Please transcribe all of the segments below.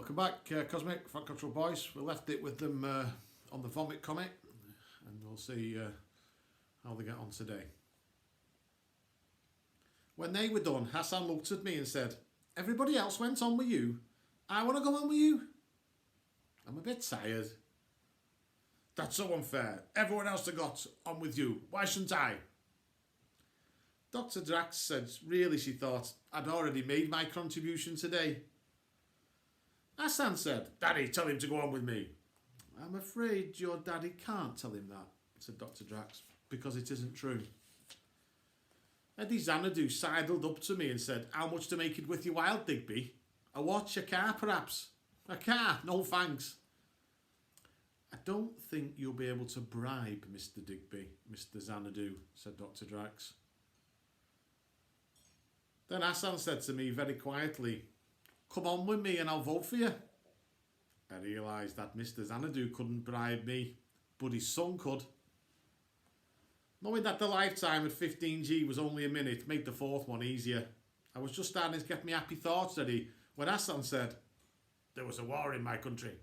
Welcome back, Cosmic Fat Control Boys. We left it with them on the Vomit comic, and we'll see how they get on today. When they were done, Hassan looked at me and said, "Everybody else went on with you. I want to go on with you. I'm a bit tired." "That's so unfair. Everyone else has got on with you. Why shouldn't I?" Dr. Drax said really she thought I'd already made my contribution today. Hassan said, "Daddy, tell him to go on with me." "I'm afraid your daddy can't tell him that," said Dr. Drax, "because it isn't true." Eddie Xanadu sidled up to me and said, "How much to make it with your wild, Digby? A watch, a car perhaps?" "A car? No thanks." "I don't think you'll be able to bribe Mr. Digby, Mr. Xanadu," said Dr. Drax. Then Hassan said to me very quietly, "Come on with me and I'll vote for you." I realised that Mr. Xanadu couldn't bribe me, but his son could. Knowing that the lifetime at 15G was only a minute made the fourth one easier. I was just starting to get me happy thoughts ready when Hassan said, "There was a war in my country."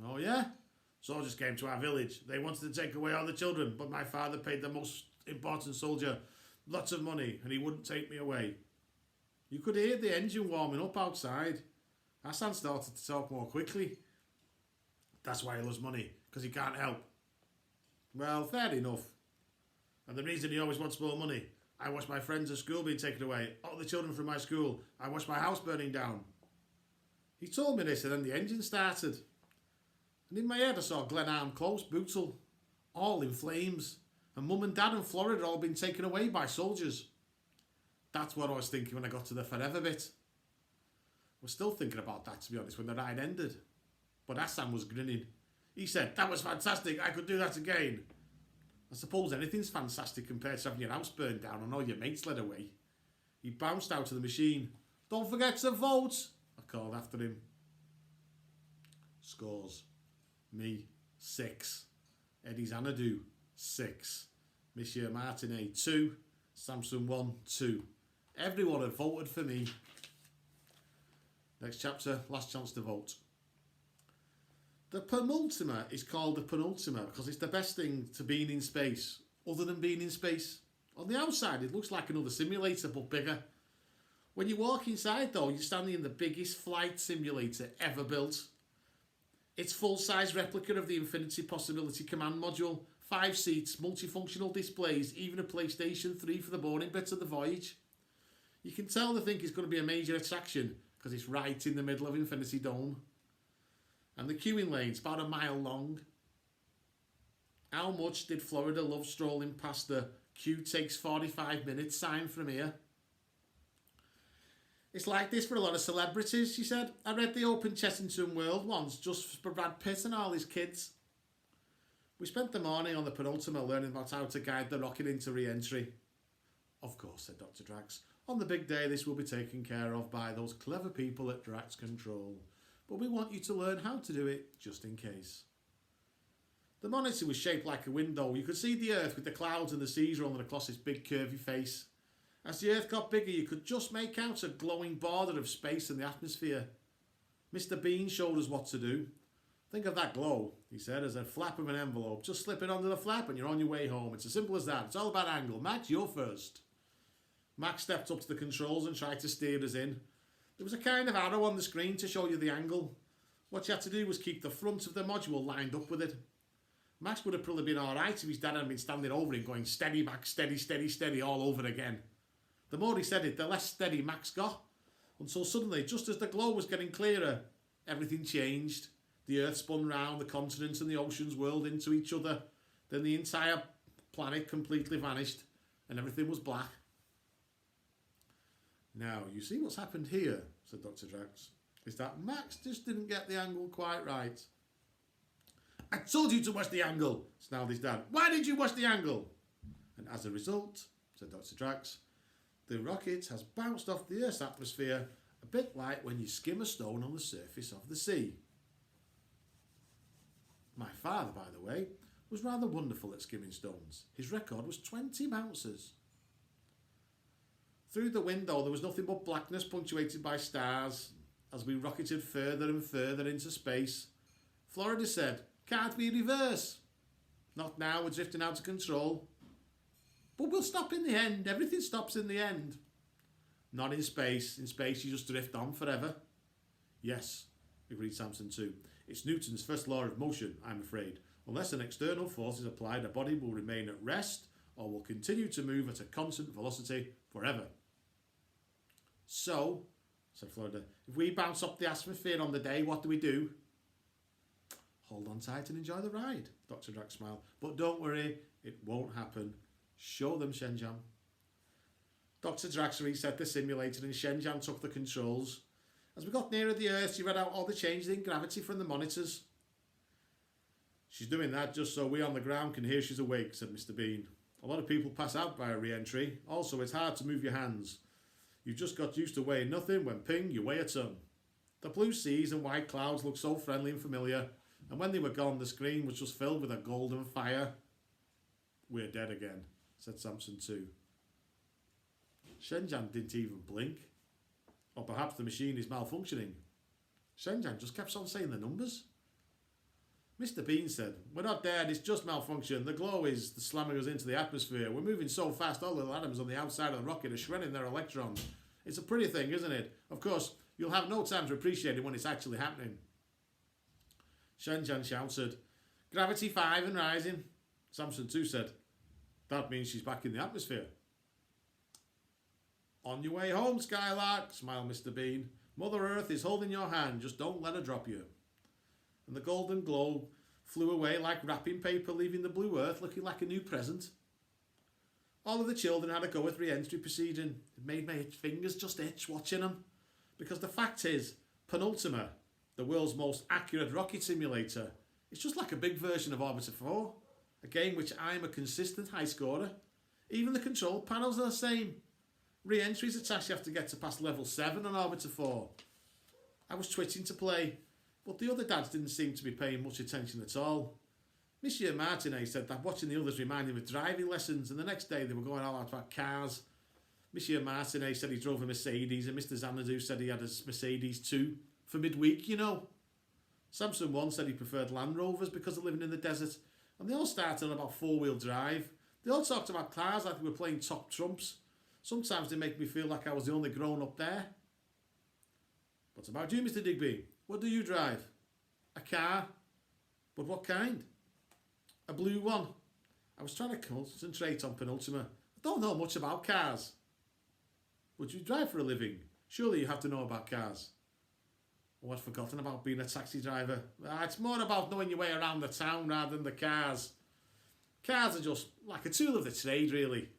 "Oh yeah? Soldiers came to our village. They wanted to take away all the children, but my father paid the most important soldier lots of money and he wouldn't take me away." You could hear the engine warming up outside. Hassan started to talk more quickly. "That's why he loves money, because he can't help." "Well, fair enough. And the reason he always wants more money. I watched my friends at school being taken away. All the children from my school. I watched my house burning down." He told me this and then the engine started. And in my head I saw Glenarm Close, Bootle, all in flames. And Mum and Dad and Florida had all been taken away by soldiers. That's what I was thinking when I got to the forever bit. I was still thinking about that, to be honest, when the ride ended. But Hassan was grinning. He said, "That was fantastic, I could do that again." I suppose anything's fantastic compared to having your house burned down and all your mates led away. He bounced out of the machine. "Don't forget to vote," I called after him. Scores. Me, 6. Eddie Xanadu, 6. Monsieur Martinet, 2. Samson 1, 2. Everyone had voted for me. Next chapter, last chance to vote. The penultima is called the penultima because it's the best thing to being in space, other than being in space. On the outside, it looks like another simulator, but bigger. When you walk inside, though, you're standing in the biggest flight simulator ever built. It's full-size replica of the Infinity Possibility Command Module. 5 seats, multifunctional displays, even a PlayStation 3 for the boring bits of the voyage. You can tell they think it's going to be a major attraction because it's right in the middle of Infinity Dome. And the queuing lane's about a mile long. How much did Florida love strolling past the "queue takes 45 minutes" sign from here? "It's like this for a lot of celebrities," she said. "I read the Open Chessington World once just for Brad Pitt and all his kids." We spent the morning on the penultima learning about how to guide the rocket into re-entry. "Of course," said Dr. Drax. "On the big day this will be taken care of by those clever people at Drax Control. But we want you to learn how to do it just in case." The monitor was shaped like a window. You could see the Earth with the clouds and the seas rolling across its big curvy face. As the Earth got bigger, you could just make out a glowing border of space and the atmosphere. Mr. Bean showed us what to do. "Think of that glow," he said, "as a flap of an envelope. Just slip it under the flap and you're on your way home. It's as simple as that. It's all about angle. Max, you're first." Max stepped up to the controls and tried to steer us in. There was a kind of arrow on the screen to show you the angle. What you had to do was keep the front of the module lined up with it. Max would have probably been alright if his dad hadn't been standing over him going, "Steady, Max, steady, steady, steady," all over again. The more he said it, the less steady Max got. Until suddenly, just as the glow was getting clearer, everything changed. The Earth spun round, the continents and the oceans whirled into each other. Then the entire planet completely vanished and everything was black. "Now, you see what's happened here," said Dr. Drax, "is that Max just didn't get the angle quite right." "I told you to watch the angle," snarled his dad. "Why did you watch the angle?" "And as a result," said Dr. Drax, "the rocket has bounced off the Earth's atmosphere a bit like when you skim a stone on the surface of the sea." My father, by the way, was rather wonderful at skimming stones. His record was 20 bounces. Through the window there was nothing but blackness punctuated by stars. as we rocketed further and further into space. Florida said, "Can't we reverse?" "Not now, we're drifting out of control." "But we'll stop in the end. Everything stops in the end." "Not in space. In space you just drift on forever." "Yes," agreed Samson too. "It's Newton's first law of motion, I'm afraid. Unless an external force is applied, a body will remain at rest or will continue to move at a constant velocity forever." "So," said Florida, "if we bounce up the atmosphere on the day, what do we do?" "Hold on tight and enjoy the ride," Dr. Drax smiled. "But don't worry, it won't happen. Show them, Shenjan." Dr. Drax reset the simulator and Shenjan took the controls. As we got nearer the Earth, she read out all the changes in gravity from the monitors. "She's doing that just so we on the ground can hear she's awake," said Mr. Bean. "A lot of people pass out by a re-entry. Also, it's hard to move your hands. You've just got used to weighing nothing. When ping, you weigh a ton." The blue seas and white clouds looked so friendly and familiar, and when they were gone, the screen was just filled with a golden fire. "We're dead again," said Samson too. Shenjan didn't even blink. Or perhaps the machine is malfunctioning. Shenjan just kept on saying the numbers. Mr. Bean said, "We're not dead, it's just malfunction. The glow is slamming us into the atmosphere. We're moving so fast, all the little atoms on the outside of the rocket are shredding their electrons. It's a pretty thing, isn't it? Of course, you'll have no time to appreciate it when it's actually happening." Shenjan shouted, "Gravity 5 and rising." Samson too said, "That means she's back in the atmosphere." "On your way home, Skylark," smiled Mr. Bean. "Mother Earth is holding your hand, just don't let her drop you." And the golden globe flew away like wrapping paper, leaving the blue Earth looking like a new present. All of the children had a go at re-entry proceeding. It made my fingers just itch watching them. Because the fact is, Penultima, the world's most accurate rocket simulator, is just like a big version of Orbiter 4, a game which I'm a consistent high scorer. Even the control panels are the same. Re-entry is a task you have to get to past level 7 on Orbiter 4. I was twitching to play, but the other dads didn't seem to be paying much attention at all. Monsieur Martinet said that watching the others reminded him of driving lessons, and the next day they were going all out about cars. Monsieur Martinet said he drove a Mercedes, and Mr. Xanadu said he had a Mercedes too, for midweek, you know. Samson 1 said he preferred Land Rovers because of living in the desert, and they all started on about 4-wheel drive. They all talked about cars like they were playing top trumps. Sometimes they make me feel like I was the only grown-up there. "What about you, Mr. Digby? What do you drive?" "A car." "But what kind?" "A blue one." I was trying to concentrate on Penultima. "I don't know much about cars." "Would you drive for a living? Surely you have to know about cars." "Oh, I'd forgotten about being a taxi driver. It's more about knowing your way around the town rather than the cars. Cars are just like a tool of the trade, really."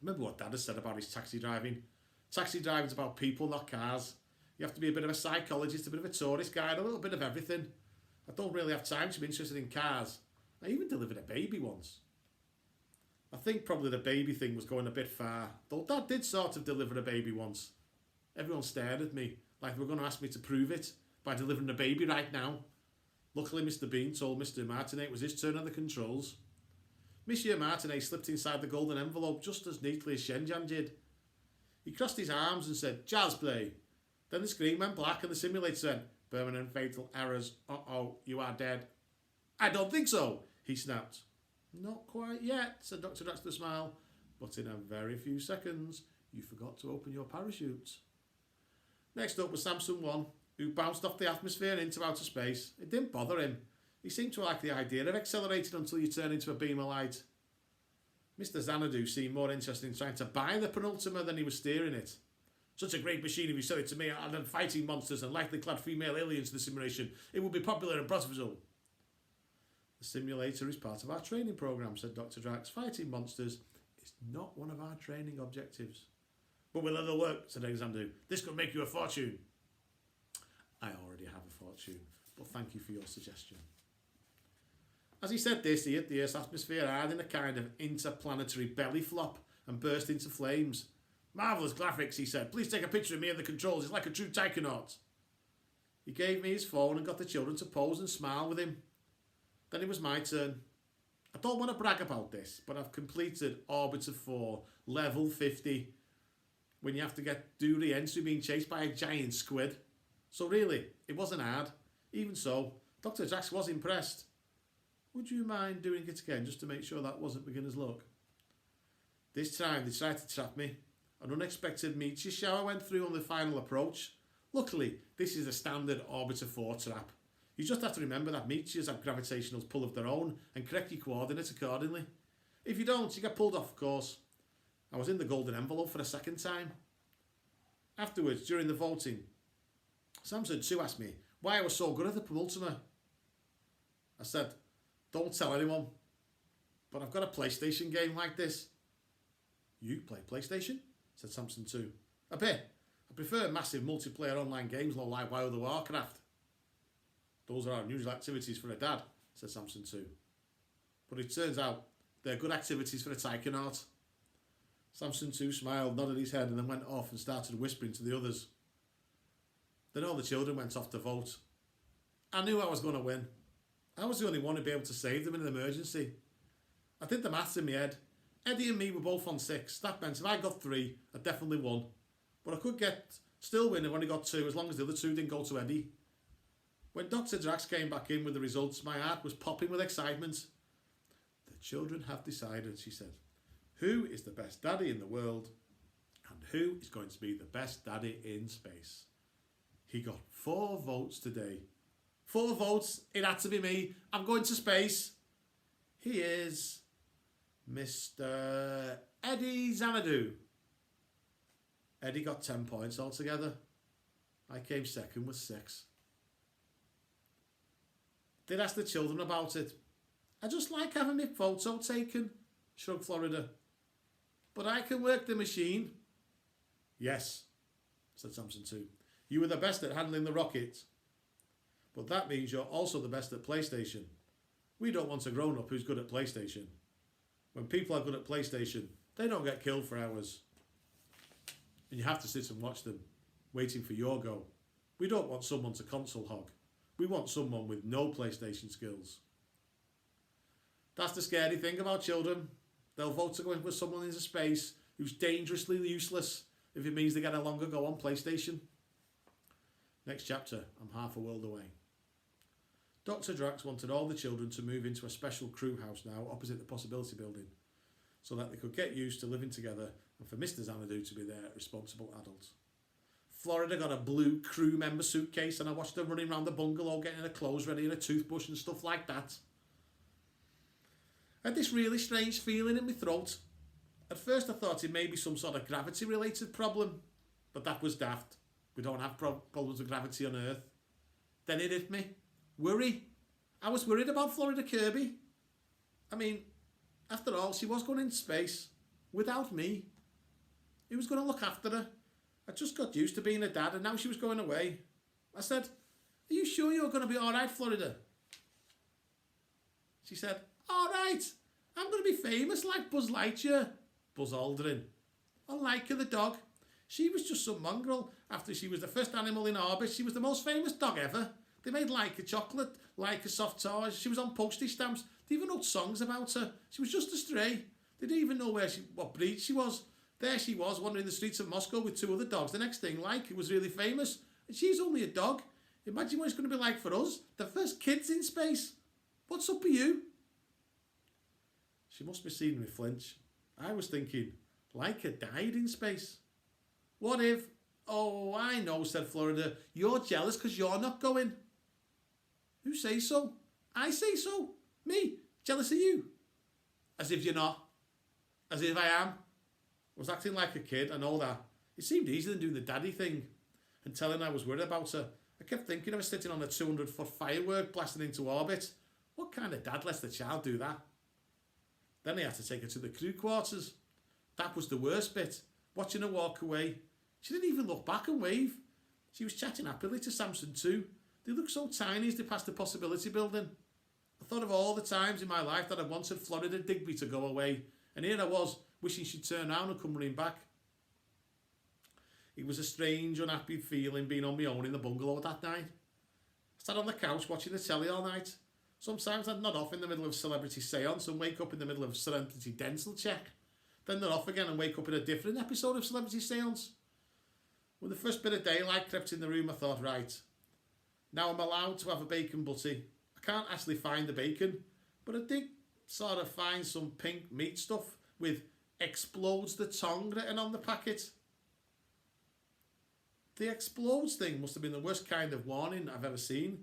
Remember what Dad has said about his taxi driving? Taxi driving's about people, not cars. You have to be a bit of a psychologist, a bit of a tourist guide, a little bit of everything. I don't really have time to be interested in cars. I even delivered a baby once. I think probably the baby thing was going a bit far, though Dad did sort of deliver a baby once. Everyone stared at me, like they were going to ask me to prove it by delivering a baby right now. Luckily, Mr. Bean told Mr. Martinet it was his turn on the controls. Monsieur Martinet slipped inside the golden envelope just as neatly as Shenjan did. He crossed his arms and said, "Jazz play." Then the screen went black and the simulator said, "Permanent fatal errors. Uh-oh, you are dead." "I don't think so," he snapped. "Not quite yet," said Dr. Drax with a smile. "But in a very few seconds, you forgot to open your parachute." Next up was Samson 1, who bounced off the atmosphere and into outer space. It didn't bother him. He seemed to like the idea of accelerating until you turn into a beam of light. Mr. Xanadu seemed more interested in trying to buy the Penultima than he was steering it. "Such a great machine if you sell it to me, and then fighting monsters and lightly clad female aliens in the simulation. It would be popular and profitable." "The simulator is part of our training program," said Dr. Drax. "Fighting monsters is not one of our training objectives." "But will it'll work," said Xanadu. "This could make you a fortune." "I already have a fortune, but thank you for your suggestion." As he said this, he hit the Earth's atmosphere hard in a kind of interplanetary belly flop and burst into flames. "Marvellous graphics," he said. "Please take a picture of me and the controls. It's like a true taikonaut." He gave me his phone and got the children to pose and smile with him. Then it was my turn. I don't want to brag about this, but I've completed Orbiter 4, level 50, when you have to do re-entry being chased by a giant squid. So really, it wasn't hard. Even so, Dr. Drax was impressed. Would you mind doing it again just to make sure that wasn't beginner's luck? This time they tried to trap me. An unexpected meteor shower went through on the final approach. Luckily, this is a standard Orbiter 4 trap. You just have to remember that meteors have gravitational pull of their own and correct your coordinates accordingly. If you don't, you get pulled off course. I was in the golden envelope for a second time. Afterwards, during the voting, Samson too asked me why I was so good at the penultimate. I said, don't tell anyone, but I've got a PlayStation game like this. You play PlayStation? Said Samson too. A bit. I prefer massive multiplayer online games like World of Warcraft. Those are our unusual activities for a dad, said Samson too. But it turns out they're good activities for a Taikonaut. Samson too smiled, nodded his head and then went off and started whispering to the others. Then all the children went off to vote. I knew I was going to win. I was the only one who'd be able to save them in an emergency. I did the maths in my head. Eddie and me were both on 6. That meant if I got 3, I definitely won. But I could still win if I only got 2, as long as the other 2 didn't go to Eddie. When Dr. Drax came back in with the results, my heart was popping with excitement. The children have decided, she said, who is the best daddy in the world and who is going to be the best daddy in space. He got 4 votes today. 4 votes, it had to be me. I'm going to space. He is Mr. Eddie Xanadu. Eddie got 10 points altogether. I came second with 6. Did ask the children about it. I just like having my photo taken, shrugged Florida. But I can work the machine. Yes, said Samson too. You were the best at handling the rocket. But that means you're also the best at PlayStation. We don't want a grown-up who's good at PlayStation. When people are good at PlayStation, they don't get killed for hours. And you have to sit and watch them, waiting for your go. We don't want someone to console hog. We want someone with no PlayStation skills. That's the scary thing about children. They'll vote to go in with someone into space who's dangerously useless if it means they get a longer go on PlayStation. Next chapter, I'm half a world away. Dr. Drax wanted all the children to move into a special crew house now opposite the Possibility Building so that they could get used to living together and for Mr. Xanadu to be their responsible adult. Florida got a blue crew member suitcase and I watched her running around the bungalow getting her clothes ready and a toothbrush and stuff like that. I had this really strange feeling in my throat. At first I thought it may be some sort of gravity related problem, but that was daft. We don't have problems with gravity on Earth. Then it hit me. Worry. I was worried about Florida Kirby. I mean, after all, she was going into space without me. Who was going to look after her? I just got used to being a dad and now she was going away. I said, are you sure you're going to be alright, Florida? She said, alright, I'm going to be famous like Buzz Lightyear. Buzz Aldrin. Or Laika the dog. She was just some mongrel. After she was the first animal in orbit, she was the most famous dog ever. They made Laika chocolate, Laika soft toys. She was on postage stamps. They even wrote songs about her. She was just a stray. They didn't even know what breed she was. There she was, wandering the streets of Moscow with 2 other dogs. The next thing, Laika was really famous. And she's only a dog. Imagine what it's going to be like for us. The first kids in space. What's up with you? She must be seeing me flinch. I was thinking, Laika died in space. What if... Oh, I know, said Florida. You're jealous because you're not going. Who says so? I say so. Me. Jealous of you. As if you're not. As if I am. I was acting like a kid, I know that. It seemed easier than doing the daddy thing and telling her I was worried about her. I kept thinking I was sitting on a 200-foot firework blasting into orbit. What kind of dad lets the child do that? Then I had to take her to the crew quarters. That was the worst bit. Watching her walk away. She didn't even look back and wave. She was chatting happily to Samson too. They looked so tiny as they passed the Possibility Building. I thought of all the times in my life that I wanted Florida Digby to go away. And here I was, wishing she'd turn around and come running back. It was a strange, unhappy feeling being on my own in the bungalow that night. I sat on the couch watching the telly all night. Sometimes I'd nod off in the middle of Celebrity Seance and wake up in the middle of Serenity Dental Check. Then nod off again and wake up in a different episode of Celebrity Seance. When the first bit of daylight crept in the room, I thought, right, now I'm allowed to have a bacon butty. I can't actually find the bacon, but I did sort of find some pink meat stuff with "explodes the tongue" written on the packet. The explodes thing must have been the worst kind of warning I've ever seen,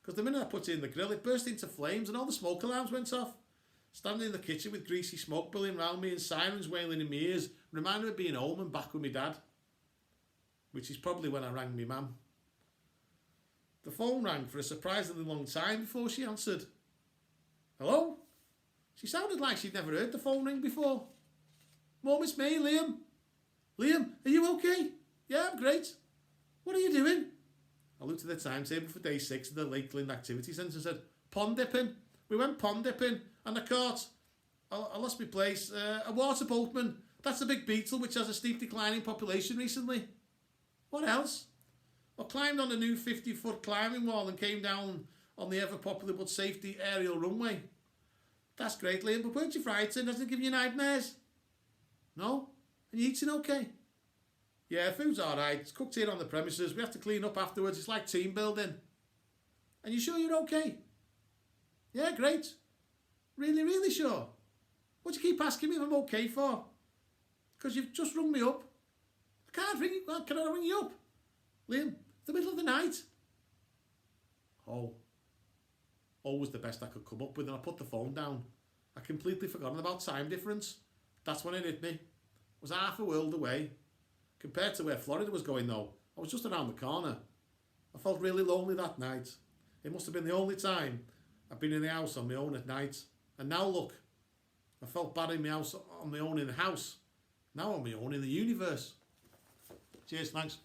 because the minute I put it in the grill, it burst into flames and all the smoke alarms went off. Standing in the kitchen with greasy smoke billowing round me and sirens wailing in my ears reminded me of being home and back with my dad, which is probably when I rang my mum. The phone rang for a surprisingly long time before she answered. Hello? She sounded like she'd never heard the phone ring before. Mum, it's me, Liam. Liam, are you okay? Yeah, I'm great. What are you doing? I looked at the timetable for day 6 of the Lakeland Activity Centre and said, pond dipping. We went pond dipping and I caught, I lost my place, a water boatman. That's a big beetle which has a steep decline in population recently. What else? I climbed on a new 50-foot climbing wall and came down on the ever-popular but safety aerial runway. That's great, Liam, but weren't you frightened? Doesn't it give you nightmares? No? And you eating okay? Yeah, food's alright. It's cooked here on the premises. We have to clean up afterwards. It's like team building. And you sure you're okay? Yeah, great. Really, really sure? What do you keep asking me if I'm okay for? Because you've just rung me up. I can't ring you. Can I ring you up? Liam, the middle of the night. Oh was the best I could come up with, and I put the phone down. I completely forgotten about time difference. That's when it hit me. I was half a world away. Compared to where Florida was going though, I was just around the corner. I felt really lonely that night. It must have been the only time I've been in the house on my own at night. And now look, I felt bad in my house on my own in the house. Now I'm on my own in the universe. Cheers, thanks.